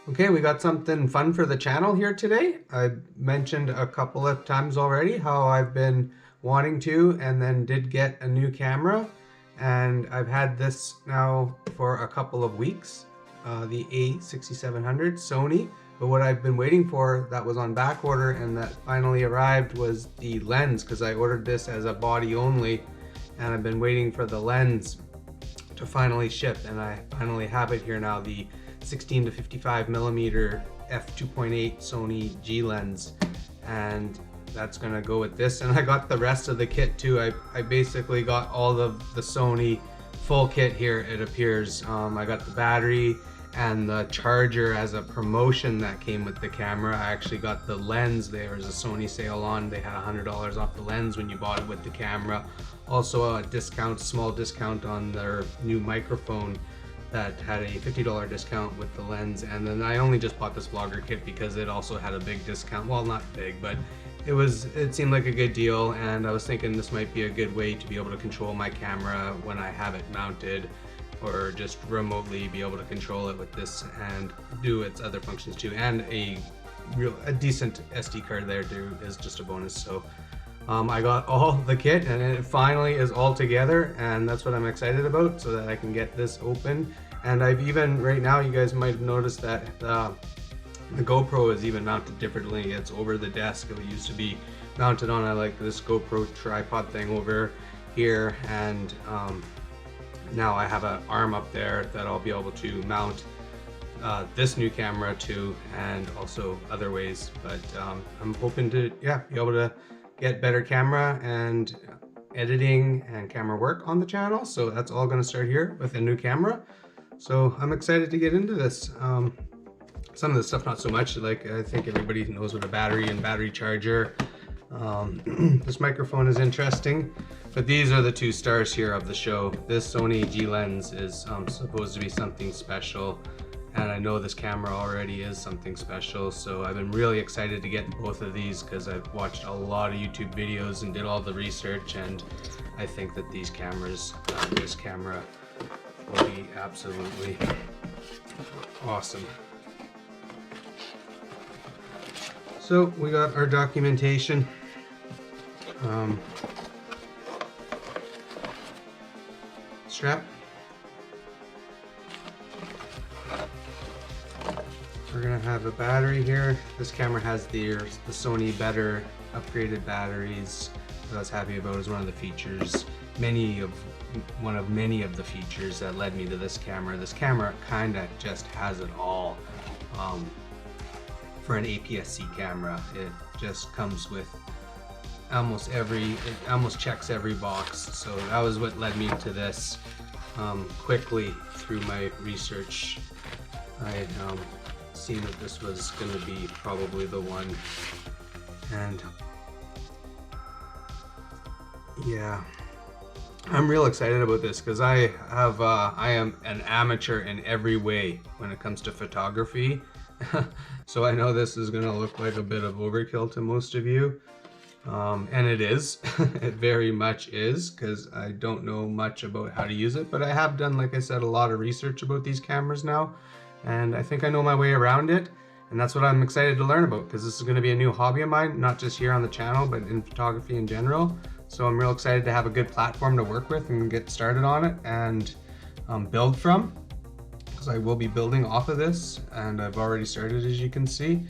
Okay, we got something fun for the channel here today. I mentioned a couple of times already how I've been wanting to and then did get a new camera, and I've had this now for a couple of weeks, the a6700 Sony. But what I've been waiting for that was on back order and that finally arrived was the lens, because I ordered this as a body only and I've been waiting for the lens to finally ship, and I finally have it here now, the 16-55mm F2.8 Sony G Lens, and that's gonna go with this. And I got the rest of the kit too. I basically got all of the Sony full kit here, it appears. I got the battery and the charger as a promotion that came with the camera. I actually got the lens. There was a Sony sale on. They had $100 off the lens when you bought it with the camera. Also a discount, small discount on their new microphone that had a $50 discount with the lens. And then I only just bought this vlogger kit because it also had a big discount. Well, not big, but it seemed like a good deal, and I was thinking this might be a good way to be able to control my camera when I have it mounted, or just remotely be able to control it with this and do its other functions too. And a decent SD card there too is just a bonus. So I got all the kit and it finally is all together, and that's what I'm excited about, so that I can get this open. And I've even, right now, you guys might have noticed that the GoPro is even mounted differently. It's over the desk. It used to be mounted on this GoPro tripod thing over here, and now I have an arm up there that I'll be able to mount this new camera to, and also other ways. But I'm hoping to be able to get better camera and editing and camera work on the channel. So that's all going to start here with a new camera. So I'm excited to get into this. Some of the stuff not so much. Like, I think everybody knows what a battery and battery charger. This microphone is interesting, but these are the two stars here of the show. This Sony G Lens is supposed to be something special, and I know this camera already is something special, so I've been really excited to get both of these because I've watched a lot of YouTube videos and did all the research, and I think that these cameras, this camera will be absolutely awesome. So we got our documentation. Strap. We're gonna have a battery here. This camera has the Sony better upgraded batteries that I was happy about. Is one of the features, one of many of the features that led me to this camera. This camera kind of just has it all. For an APS-C camera, it just comes with it almost checks every box. So that was what led me to this. Quickly through my research, I had seen that this was going to be probably the one, and yeah, I'm real excited about this because I am an amateur in every way when it comes to photography. So I know this is going to look like a bit of overkill to most of you, and it is. It very much is, because I don't know much about how to use it, but I have done, like I said, a lot of research about these cameras now, and I think I know my way around it, and that's what I'm excited to learn about, because this is going to be a new hobby of mine, not just here on the channel, but in photography in general. So I'm real excited to have a good platform to work with and get started on it and build from. I will be building off of this, and I've already started, as you can see,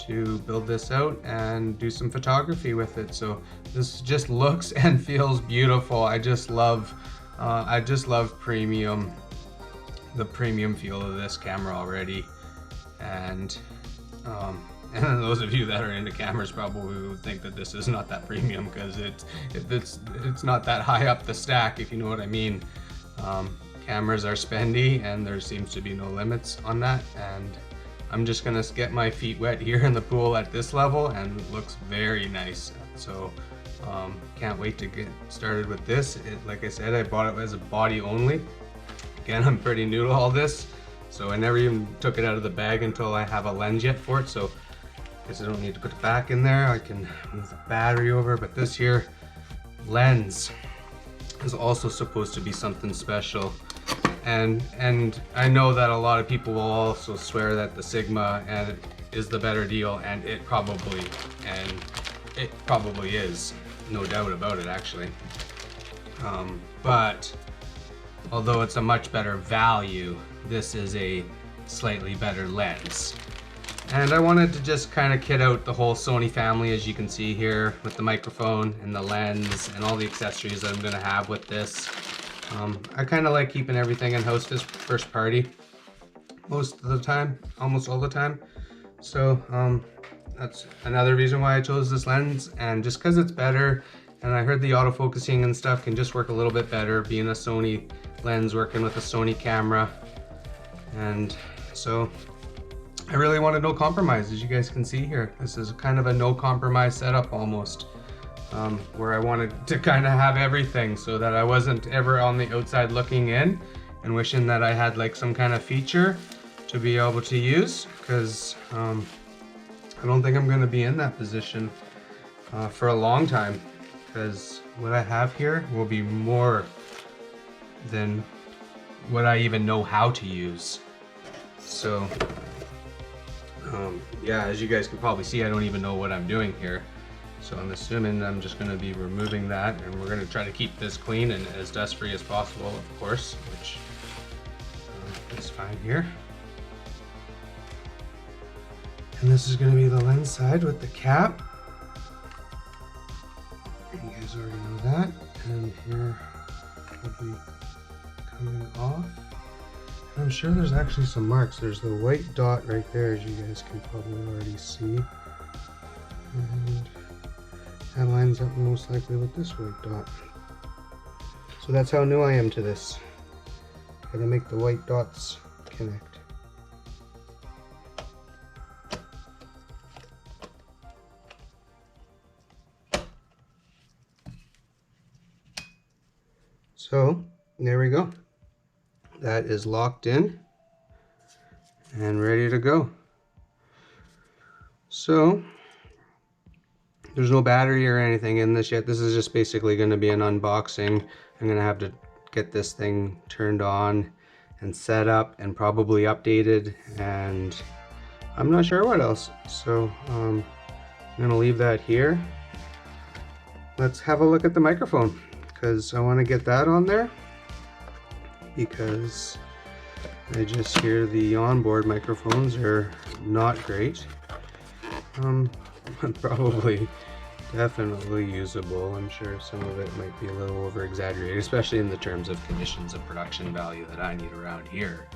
to build this out and do some photography with it. So this just looks and feels beautiful. I just love premium, the premium feel of this camera already. And those of you that are into cameras probably would think that this is not that premium, because it's not that high up the stack, if you know what I mean. Cameras are spendy, and there seems to be no limits on that, and I'm just gonna get my feet wet here in the pool at this level, and it looks very nice. So can't wait to get started with this. Like I said, I bought it as a body only. Again, I'm pretty new to all this, so I never even took it out of the bag until I have a lens yet for it. So I guess I don't need to put it back in there. I can move the battery over, but this here lens is also supposed to be something special. and I know that a lot of people will also swear that the Sigma and is the better deal, and it probably is, no doubt about it actually. But although it's a much better value, this is a slightly better lens. And I wanted to just kind of kit out the whole Sony family, as you can see here, with the microphone and the lens and all the accessories that I'm going to have with this. I kind of like keeping everything in-house first party most of the time, almost all the time. So that's another reason why I chose this lens, and just because it's better, and I heard the autofocusing and stuff can just work a little bit better being a Sony lens working with a Sony camera. And so I really wanted no compromise, as you guys can see here. This is kind of a no compromise setup almost, where I wanted to kind of have everything so that I wasn't ever on the outside looking in and wishing that I had like some kind of feature to be able to use, because I don't think I'm going to be in that position for a long time, because what I have here will be more than what I even know how to use. So yeah, as you guys can probably see, I don't even know what I'm doing here. So I'm assuming I'm just going to be removing that, and we're going to try to keep this clean and as dust free as possible, of course, which is fine here. And this is going to be the lens side with the cap. You guys already know that. And here will be coming off. And I'm sure there's actually some marks. There's the white dot right there, as you guys can probably already see. And that lines up most likely with this white dot. So that's how new I am to this. Gotta make the white dots connect. So there we go. That is locked in and ready to go. So there's no battery or anything in this yet. This is just basically going to be an unboxing. I'm going to have to get this thing turned on and set up and probably updated, and I'm not sure what else. So I'm going to leave that here. Let's have a look at the microphone, because I want to get that on there, because I just hear the onboard microphones are not great. Probably definitely usable. I'm sure some of it might be a little over exaggerated, especially in the terms of conditions of production value that I need around here.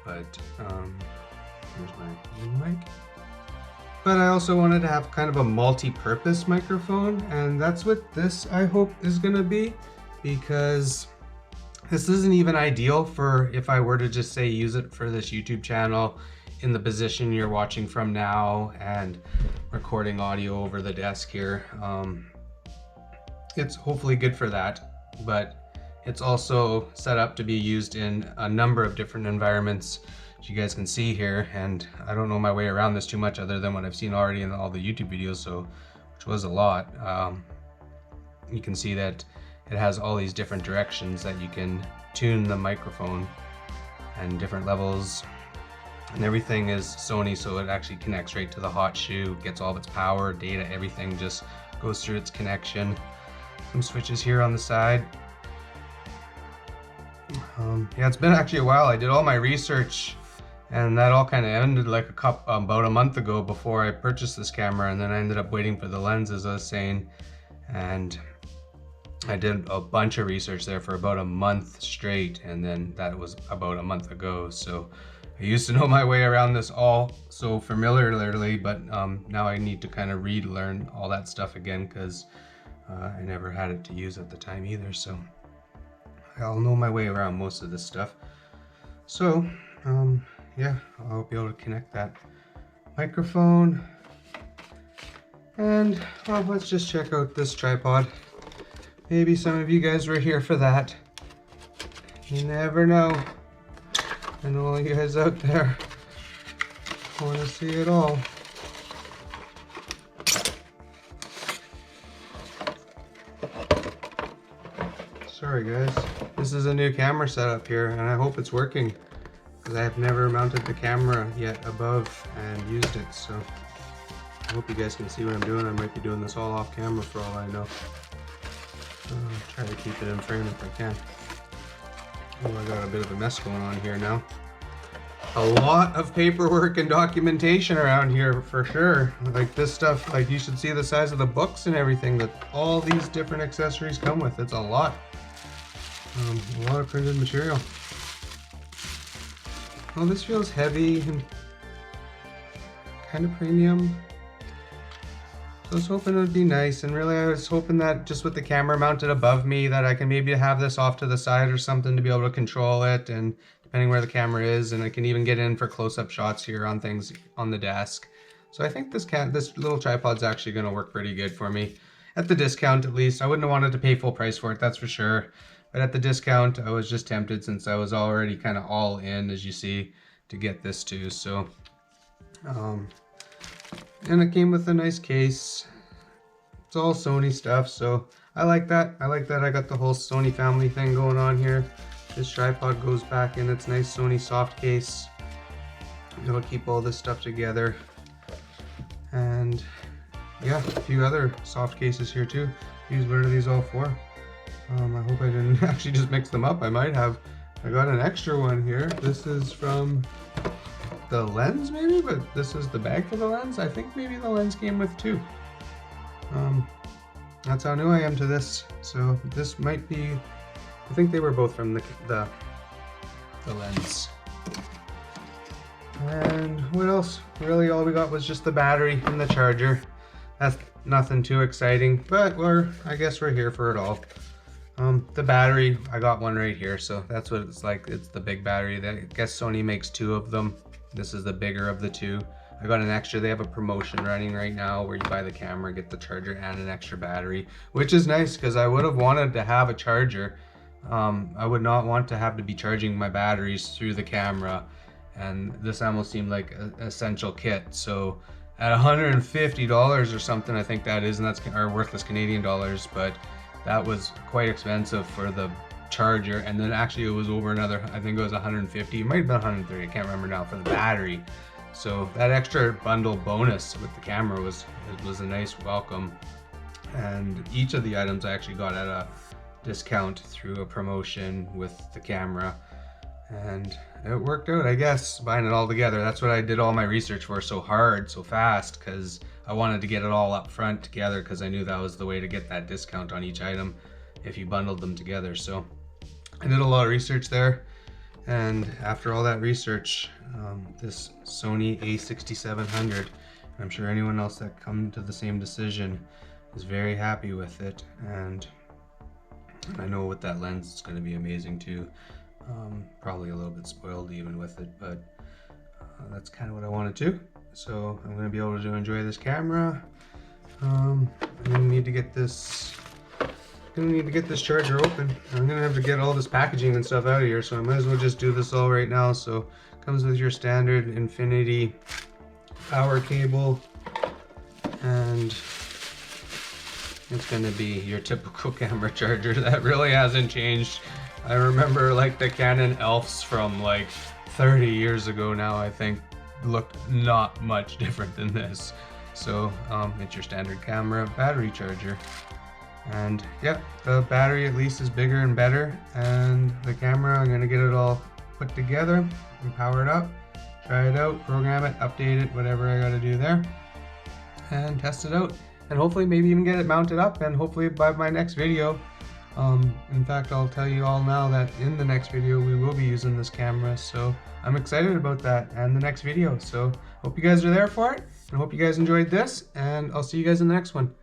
But here's my mic. But I also wanted to have kind of a multi-purpose microphone, and that's what this I hope is going to be, because this isn't even ideal for if I were to just say use it for this YouTube channel in the position you're watching from now and recording audio over the desk here. It's hopefully good for that, but it's also set up to be used in a number of different environments, as you guys can see here, and I don't know my way around this too much other than what I've seen already in all the YouTube videos, so which was a lot. You can see that it has all these different directions that you can tune the microphone, and different levels, and everything is Sony, so it actually connects right to the hot shoe, gets all of its power, data, everything just goes through its connection. Some switches here on the side. Yeah, it's been actually a while. I did all my research, and that all kind of ended like about a month ago before I purchased this camera, and then I ended up waiting for the lens, as I was saying, and I did a bunch of research there for about a month straight, and then that was about a month ago. So I used to know my way around this all so familiarly, but now I need to kind of relearn all that stuff again, because I never had it to use at the time either. So I'll know my way around most of this stuff. So yeah, I'll be able to connect that microphone, and well, let's just check out this tripod. Maybe some of you guys were here for that. You never know. I know all you guys out there want to see it all. Sorry guys, this is a new camera setup here, and I hope it's working, because I have never mounted the camera yet above and used it, so I hope you guys can see what I'm doing. I might be doing this all off camera for all I know. I'll try to keep it in frame if I can. Oh, I got a bit of a mess going on here now. A lot of paperwork and documentation around here for sure. Like this stuff, like you should see the size of the books and everything that all these different accessories come with. It's a lot of printed material. Oh, this feels heavy and kind of premium. So I was hoping it would be nice, and really I was hoping that just with the camera mounted above me that I can maybe have this off to the side or something to be able to control it, and depending where the camera is, and I can even get in for close-up shots here on things on the desk. So I think this little tripod's actually going to work pretty good for me. At the discount at least. I wouldn't have wanted to pay full price for it, that's for sure. But at the discount I was just tempted, since I was already kind of all in, as you see, to get this too. So and it came with a nice case. It's all Sony stuff, so I like that. I like that I got the whole Sony family thing going on here. This tripod goes back in its nice Sony soft case. It'll keep all this stuff together. And yeah, a few other soft cases here too. What are these all for? I hope I didn't actually just mix them up. I might have. I got an extra one here. This is from the lens maybe, but this is the bag for the lens. I think maybe the lens came with two. That's how new I am to this. So this might be, I think they were both from the lens. And what else? Really all we got was just the battery and the charger. That's nothing too exciting, but I guess we're here for it all. The battery, I got one right here, so that's what it's like. It's the big battery. I guess Sony makes two of them. This is the bigger of the two. I got an extra. They have a promotion running right now where you buy the camera, get the charger and an extra battery, which is nice because I would have wanted to have a charger. I would not want to have to be charging my batteries through the camera, and this almost seemed like an essential kit. So at $150 or something, I think that is, and that's our worthless Canadian dollars, but that was quite expensive for the charger, and then actually it was over another, I think it was 150, it might have been 130, I can't remember now, for the battery. So that extra bundle bonus with the camera was a nice welcome, and each of the items I actually got at a discount through a promotion with the camera, and it worked out, I guess, buying it all together. That's what I did all my research for so hard, so fast, because I wanted to get it all up front together, because I knew that was the way to get that discount on each item if you bundled them together. So I did a lot of research there, and after all that research, this Sony a6700, I'm sure anyone else that come to the same decision is very happy with it, and I know with that lens it's going to be amazing too. Probably a little bit spoiled even with it, but that's kind of what I wanted to. So I'm going to be able to enjoy this camera. I'm going to need to get this charger open. I'm going to have to get all this packaging and stuff out of here, so I might as well just do this all right now. So it comes with your standard infinity power cable, and it's going to be your typical camera charger. That really hasn't changed. I remember like the Canon ELPHs from like 30 years ago now, I think, looked not much different than this. So it's your standard camera battery charger, and yeah, the battery at least is bigger and better, and the camera, I'm gonna get it all put together and power it up, try it out, program it, update it, whatever I gotta do there, and test it out, and hopefully maybe even get it mounted up, and hopefully by my next video. In fact, I'll tell you all now that in the next video we will be using this camera, so I'm excited about that and the next video. So hope you guys are there for it, and hope you guys enjoyed this, and I'll see you guys in the next one.